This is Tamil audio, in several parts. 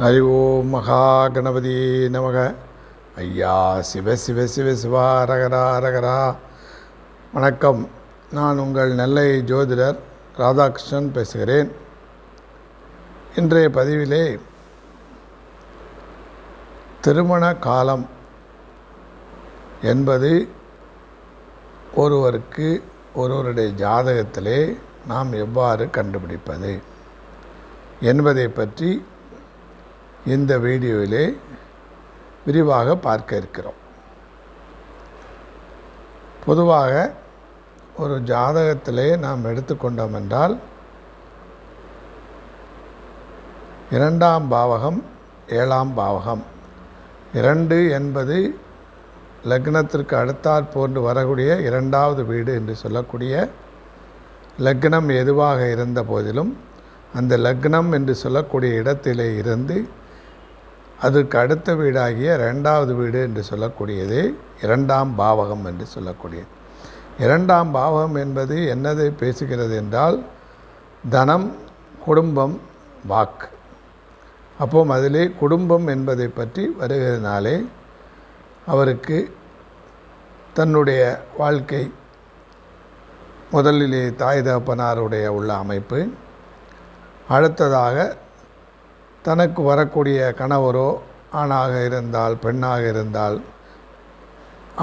ஹரி ஓம் மகா கணபதி நமக. ஐயா சிவ சிவ சிவ சிவா ரகரா ரகரா. வணக்கம். நான் உங்கள் நெல்லை ஜோதிடர் ராதாகிருஷ்ணன் பேசுகிறேன். இன்றைய பதிவிலே திருமண காலம் என்பது ஒருவருடைய ஜாதகத்திலே நாம் எவ்வாறு கண்டுபிடிப்பது என்பதை பற்றி இந்த வீடியோவிலே விரிவாக பார்க்க இருக்கிறோம். பொதுவாக ஒரு ஜாதகத்திலே நாம் எடுத்துக்கொண்டோம் என்றால் 2ஆம் பாவகம் 7ஆம் பாவகம் 2 என்பது லக்னத்திற்கு அடுத்தாற் போன்று வரக்கூடிய 2வது வீடு என்று சொல்லக்கூடிய லக்னம் எதுவாக இருந்த போதிலும் அந்த லக்னம் என்று சொல்லக்கூடிய இடத்திலே இருந்து அதற்கு அடுத்த வீடாகிய 2வது வீடு என்று சொல்லக்கூடியது 2ஆம் பாவகம் என்று சொல்லக்கூடியது. 2ஆம் பாவகம் என்பது என்னதை பேசுகிறது என்றால் தனம், குடும்பம், வாக்கு. அப்போது அதிலே குடும்பம் என்பதை பற்றி வருகிறதுனாலே அவருக்கு தன்னுடைய வாழ்க்கை முதலிலே தாய் தகப்பனாருடைய உள்ள அமைப்பு, அடுத்ததாக தனக்கு வரக்கூடிய கணவரோ ஆணாக இருந்தால் பெண்ணாக இருந்தால்,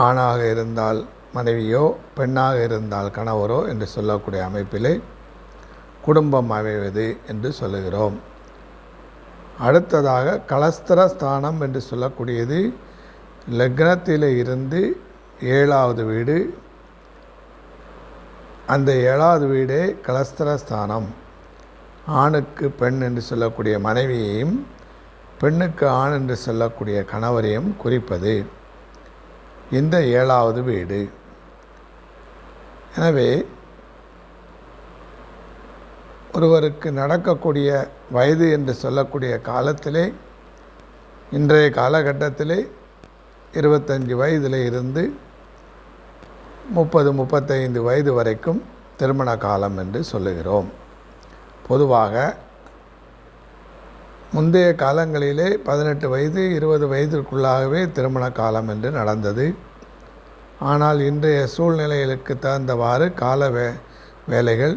ஆணாக இருந்தால் மனைவியோ பெண்ணாக இருந்தால் கணவரோ என்று சொல்லக்கூடிய அமைப்பிலே குடும்பம் அமைவது என்று சொல்லுகிறோம். அடுத்ததாக கலஸ்திர ஸ்தானம் என்று சொல்லக்கூடியது லக்னத்திலே இருந்து 7வது வீடு. அந்த 7வது வீடே கலஸ்திர ஸ்தானம். ஆணுக்கு பெண் என்று சொல்லக்கூடிய மனைவியையும் பெண்ணுக்கு ஆண் என்று சொல்லக்கூடிய கணவரையும் குறிப்பது இந்த 7வது வீடு. எனவே ஒருவருக்கு நடக்கக்கூடிய வயது என்று சொல்லக்கூடிய காலத்திலே இன்றைய காலகட்டத்திலே 25 வயதில் இருந்து 30-35 வயது வரைக்கும் திருமண காலம் என்று சொல்லுகிறோம். பொதுவாக முந்தைய காலங்களிலே 18 வயது 20 வயதிற்குள்ளாகவே திருமண காலம் என்று நடந்தது. ஆனால் இன்றைய சூழ்நிலைகளுக்கு தகுந்தவாறு வேலைகள்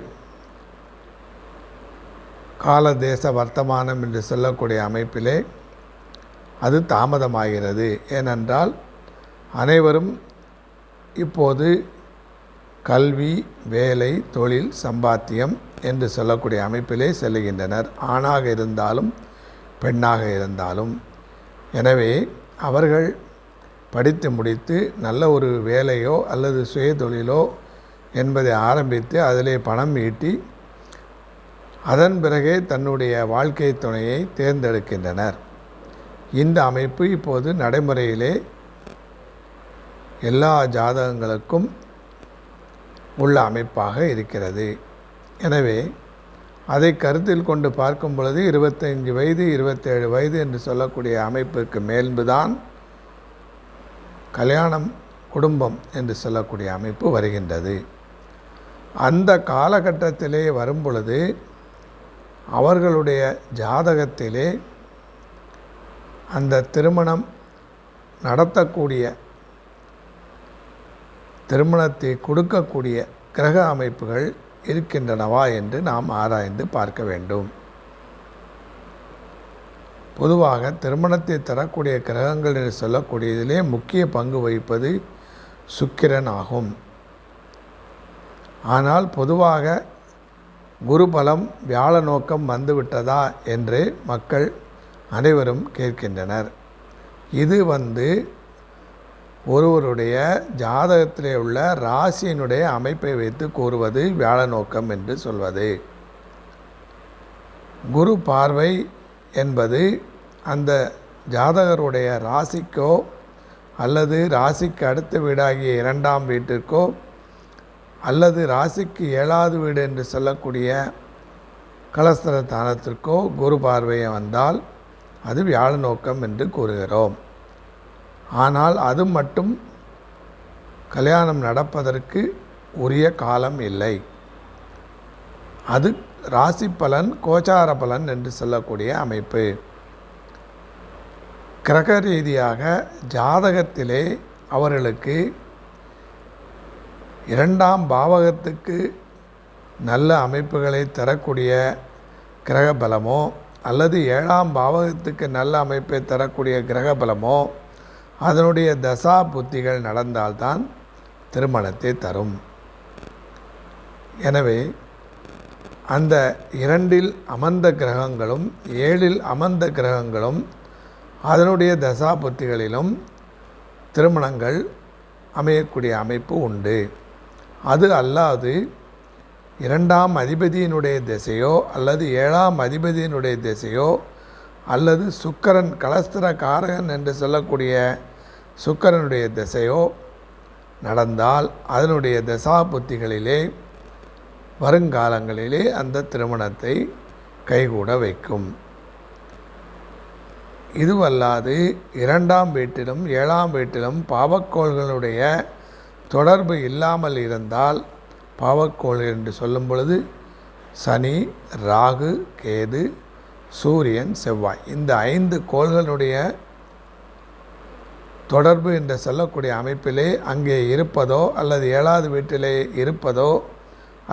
கால தேச வர்த்தமானம் என்று சொல்லக்கூடிய அமைப்பிலே அது தாமதமாகிறது. ஏனென்றால் அனைவரும் இப்போது கல்வி, வேலை, தொழில், சம்பாத்தியம் என்று சொல்லக்கூடிய அமைப்பிலே செல்லுகின்றனர், ஆணாக இருந்தாலும் பெண்ணாக இருந்தாலும். எனவே அவர்கள் படித்து முடித்து நல்ல ஒரு வேலையோ அல்லது சுய தொழிலோ என்பதை ஆரம்பித்து அதிலே பணம் ஈட்டி அதன் பிறகே தன்னுடைய வாழ்க்கை துணையை தேர்ந்தெடுக்கின்றனர். இந்த அமைப்பு இப்போது நடைமுறையிலே எல்லா ஜாதகங்களுக்கும் உள்ள அமைப்பாக இருக்கிறது. எனவே அதை கருத்தில் கொண்டு பார்க்கும் பொழுது 25 வயது 27 வயது என்று சொல்லக்கூடிய அமைப்பிற்கு மேல்தான் கல்யாணம், குடும்பம் என்று சொல்லக்கூடிய அமைப்பு வருகின்றது. அந்த காலகட்டத்திலே வரும் பொழுது அவர்களுடைய ஜாதகத்திலே அந்த திருமணம் நடத்தக்கூடிய, திருமணத்தை கொடுக்கக்கூடிய கிரக அமைப்புகள் இருக்கின்றனவா என்று நாம் ஆராய்ந்து பார்க்க வேண்டும். பொதுவாக திருமணத்தை தரக்கூடிய கிரகங்கள் என்று சொல்லக்கூடியதிலே முக்கிய பங்கு வகிப்பது சுக்கிரன் ஆகும். ஆனால் பொதுவாக குருபலம், வியாழ நோக்கம் வந்துவிட்டதா என்று மக்கள் அனைவரும் கேட்கின்றனர். இது ஒருவருடைய ஜாதகத்திலே உள்ள ராசியினுடைய அமைப்பை வைத்து கூறுவது வியாழ நோக்கம் என்று சொல்வது. குரு பார்வை என்பது அந்த ஜாதகருடைய ராசிக்கோ அல்லது ராசிக்கு அடுத்த வீடாகிய 2ஆம் வீட்டிற்கோ அல்லது ராசிக்கு 7வது வீடு என்று சொல்லக்கூடிய கலஸ்திர ஸ்தானத்திற்கோ குரு பார்வையை வந்தால் அது வியாழ நோக்கம் என்று கூறுகிறோம். ஆனால் அது மட்டும் கல்யாணம் நடப்பதற்கு உரிய காலம் இல்லை. அது ராசி பலன், கோச்சார பலன் என்று சொல்லக்கூடிய அமைப்பு. கிரக ரீதியாக ஜாதகத்திலே அவர்களுக்கு 2ஆம் பாவகத்துக்கு நல்ல அமைப்புகளை தரக்கூடிய கிரக பலமோ அல்லது 7ஆம் பாவகத்துக்கு நல்ல அமைப்பை தரக்கூடிய கிரக பலமோ அதனுடைய தசா புத்திகள் நடந்தால்தான் திருமணத்தை தரும். எனவே அந்த 2இல் அமர்ந்த கிரகங்களும் 7இல் அமர்ந்த கிரகங்களும் அதனுடைய தசா புத்திகளிலும் திருமணங்கள் அமையக்கூடிய அமைப்பு உண்டு. அது அல்லாது 2ஆம் அதிபதியினுடைய திசையோ அல்லது 7ஆம் அதிபதியினுடைய திசையோ அல்லது சுக்கிரன் கலஸ்திர காரகன் என்று சொல்லக்கூடிய சுக்கிரனுடைய திசையோ நடந்தால் அதனுடைய தசா புத்திகளிலே வருங்காலங்களிலே அந்த திருமணத்தை கைகூட வைக்கும். இதுவல்லாது 2ஆம் வீட்டிலும் 7ஆம் வீட்டிலும் பாவக்கோள்களுடைய தொடர்பு இல்லாமல் இருந்தால், பாவக்கோள் என்று சொல்லும் பொழுது சனி, ராகு, கேது, சூரியன், செவ்வாய் இந்த 5 கோள்களுடைய தொடர்பு என்று சொல்லக்கூடிய அமைப்பிலே அங்கே இருப்பதோ அல்லது 7வது வீட்டிலே இருப்பதோ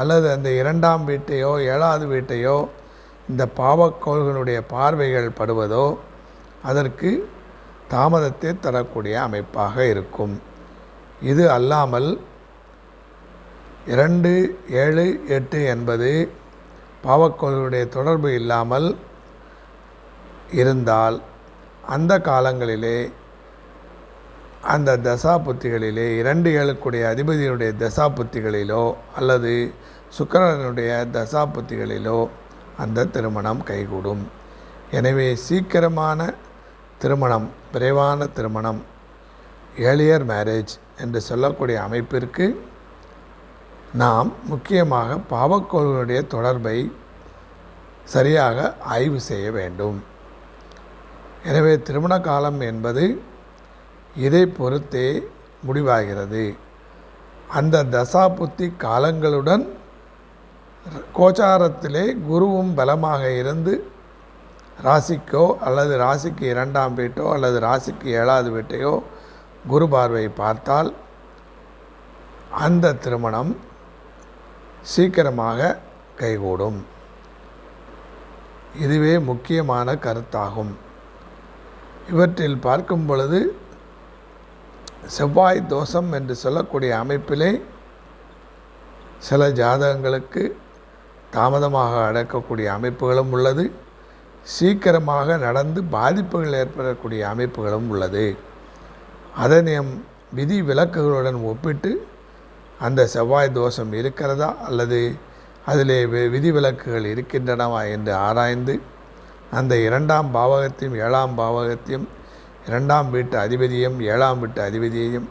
அல்லது அந்த 2ஆம் வீட்டையோ 7வது வீட்டையோ இந்த பாவக்கோள்களுடைய பார்வைகள் படுவதோ அதற்கு தாமதத்தை தரக்கூடிய அமைப்பாக இருக்கும். இது அல்லாமல் 2, 7, 8 என்பது பாவக்கோள்களுடைய தொடர்பு இல்லாமல் இருந்தால் அந்த காலங்களிலே அந்த தசா புத்திகளிலே 2, 7 அதிபதியினுடைய தசா புத்திகளிலோ அல்லது சுக்கிரனுடைய தசா புத்திகளிலோ அந்த திருமணம் கைகூடும். எனவே சீக்கிரமான திருமணம், விரைவான திருமணம், ஏர்லியர் மேரேஜ் என்று சொல்லக்கூடிய அமைப்பிற்கு நாம் முக்கியமாக பாவக்கோள்களுடைய தொடர்பை சரியாக ஆய்வு செய்ய வேண்டும். எனவே திருமண காலம் என்பது இதை பொறுத்தே முடிவாகிறது. அந்த தசாபுத்தி காலங்களுடன் கோச்சாரத்திலே குருவும் பலமாக இருந்து ராசிக்கோ அல்லது ராசிக்கு 2ஆம் வீட்டோ அல்லது ராசிக்கு 7வது வீட்டையோ குரு பார்வை பார்த்தால் அந்த திருமணம் சீக்கிரமாக கைகூடும். இதுவே முக்கியமான கருத்தாகும். இவற்றில் பார்க்கும் பொழுது செவ்வாய் தோஷம் என்று சொல்லக்கூடிய அமைப்பிலே சில ஜாதகங்களுக்கு தாமதமாக நடக்கக்கூடிய அமைப்புகளும் உள்ளது, சீக்கிரமாக நடந்து பாதிப்புகள் ஏற்படக்கூடிய அமைப்புகளும் உள்ளது. அதனை விதி விலக்குகளுடன் ஒப்பிட்டு அந்த செவ்வாய் தோஷம் இருக்கிறதா அல்லது அதிலே விதிவிலக்குகள் இருக்கின்றனவா என்று ஆராய்ந்து அந்த 2ஆம் பாவகத்தையும் 7ஆம் பாவகத்தையும் 2ஆம் வீட்டு அதிபதியையும் 7ஆம் வீட்டு அதிபதியையும்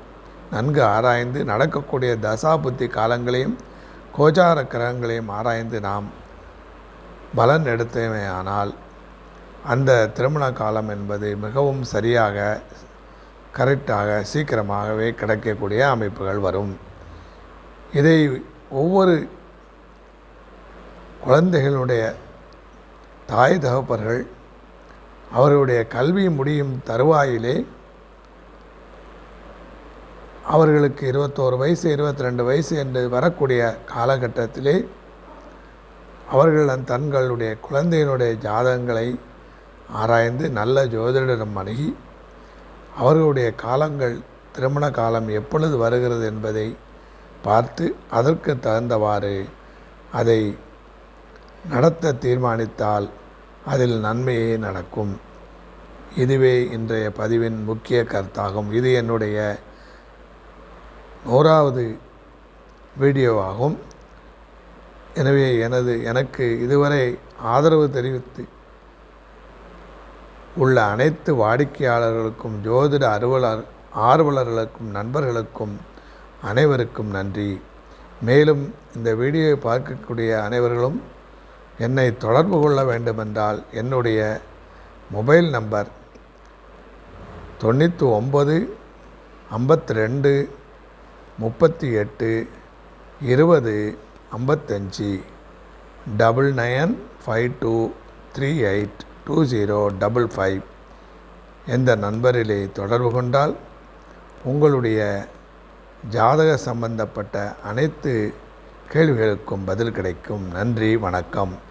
நன்கு ஆராய்ந்து நடக்கக்கூடிய தசாபுத்தி காலங்களையும் கோச்சார கிரகங்களையும் ஆராய்ந்து நாம் பலன் எடுத்தமையானால் அந்த திருமண காலம் என்பது மிகவும் சரியாக கரெக்டாக சீக்கிரமாகவே கிடைக்கக்கூடிய அமைப்புகள் வரும். இதை ஒவ்வொரு குழந்தைகளுடைய தாய் தகப்பர்கள் அவர்களுடைய கல்வி முடியும் தருவாயிலே அவர்களுக்கு 21 வயசு 22 வயசு என்று வரக்கூடிய காலகட்டத்திலே அவர்கள் தங்களுடைய குழந்தையினுடைய ஜாதகங்களை ஆராய்ந்து நல்ல ஜோதிடரிடம் அணுகி அவர்களுடைய காலங்கள் திருமண காலம் எப்பொழுது வருகிறது என்பதை பார்த்து அதற்கு தகுந்தவாறு அதை நடத்த தீர்மானித்தால் அதில் நன்மையே நடக்கும். இதுவே இன்றைய பதிவின் முக்கிய கருத்தாகும். இது என்னுடைய 100வது வீடியோவாகும். எனவே எனக்கு இதுவரை ஆதரவு தெரிவித்து உள்ள அனைத்து வாடிக்கையாளர்களுக்கும் ஜோதிட ஆர்வலர்களுக்கும் நண்பர்களுக்கும் அனைவருக்கும் நன்றி. மேலும் இந்த வீடியோவை பார்க்கக்கூடிய அனைவர்களும் என்னை தொடர்பு கொள்ள வேண்டுமென்றால் என்னுடைய மொபைல் நம்பர் 99 52 38 20 55 9952382055 எந்த நண்பரிலே தொடர்பு கொண்டால் உங்களுடைய ஜாதக சம்பந்தப்பட்ட அனைத்து கேள்விகளுக்கும் பதில் கிடைக்கும். நன்றி, வணக்கம்.